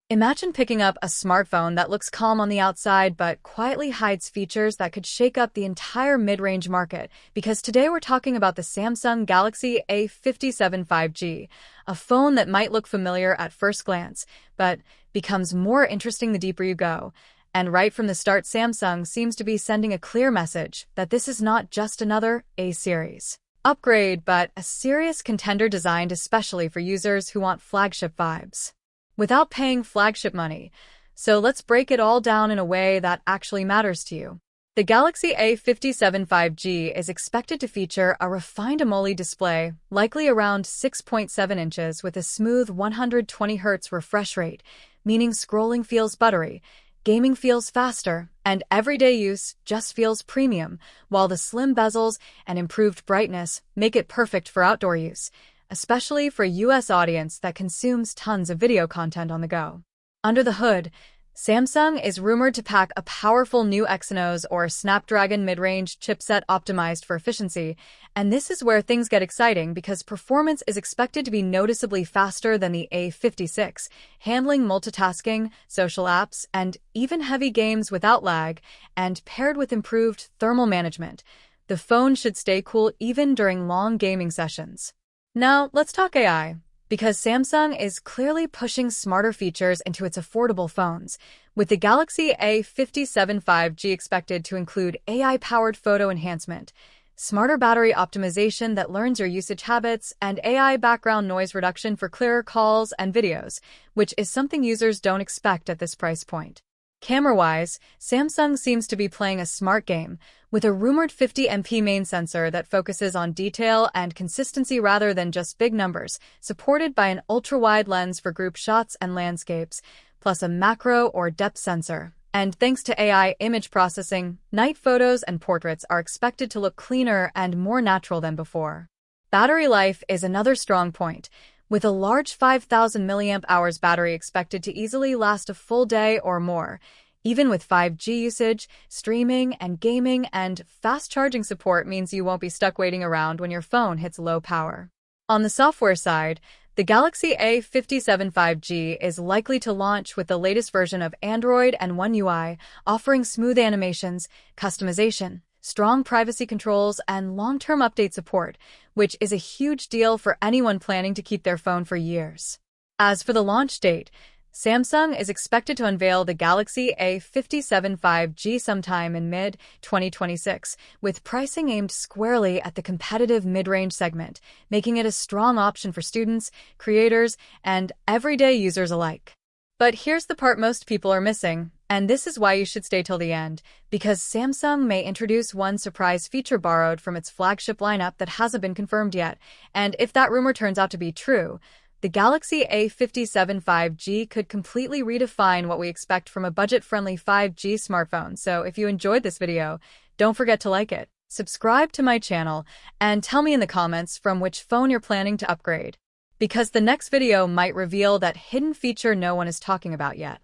Imagine picking up a smartphone that looks calm on the outside but quietly hides features that could shake up the entire mid-range market, because today we're talking about the Samsung Galaxy A57 5G, a phone that might look familiar at first glance, but becomes more interesting the deeper you go. And right from the start, Samsung seems to be sending a clear message that this is not just another A-series upgrade, but a serious contender designed especially for users who want flagship vibes without paying flagship money. So let's break it all down in a way that actually matters to you. The Galaxy A57 5G is expected to feature a refined AMOLED display, likely around 6.7 inches with a smooth 120Hz refresh rate, meaning scrolling feels buttery, gaming feels faster, and everyday use just feels premium, while the slim bezels and improved brightness make it perfect for outdoor use, especially for a US audience that consumes tons of video content on the go. Under the hood, Samsung is rumored to pack a powerful new Exynos or Snapdragon mid-range chipset optimized for efficiency, and this is where things get exciting because performance is expected to be noticeably faster than the A56, handling multitasking, social apps, and even heavy games without lag, and paired with improved thermal management. The phone should stay cool even during long gaming sessions. Now, let's talk AI, because Samsung is clearly pushing smarter features into its affordable phones, with the Galaxy A57 5G expected to include AI-powered photo enhancement, smarter battery optimization that learns your usage habits, and AI background noise reduction for clearer calls and videos, which is something users don't expect at this price point. Camera-wise, Samsung seems to be playing a smart game, with a rumored 50MP main sensor that focuses on detail and consistency rather than just big numbers, supported by an ultra-wide lens for group shots and landscapes, plus a macro or depth sensor. And thanks to AI image processing, night photos and portraits are expected to look cleaner and more natural than before. Battery life is another strong point, with a large 5,000 mAh battery expected to easily last a full day or more. Even with 5G usage, streaming and gaming and fast charging support means you won't be stuck waiting around when your phone hits low power. On the software side, the Galaxy A57 5G is likely to launch with the latest version of Android and One UI, offering smooth animations, customization, strong privacy controls, and long-term update support, which is a huge deal for anyone planning to keep their phone for years. As for the launch date, Samsung is expected to unveil the Galaxy A57 5G sometime in mid-2026, with pricing aimed squarely at the competitive mid-range segment, making it a strong option for students, creators, and everyday users alike. But here's the part most people are missing, and this is why you should stay till the end, because Samsung may introduce one surprise feature borrowed from its flagship lineup that hasn't been confirmed yet, and if that rumor turns out to be true, the Galaxy A57 5G could completely redefine what we expect from a budget-friendly 5G smartphone. So if you enjoyed this video, don't forget to like it, subscribe to my channel, and tell me in the comments from which phone you're planning to upgrade, because the next video might reveal that hidden feature no one is talking about yet.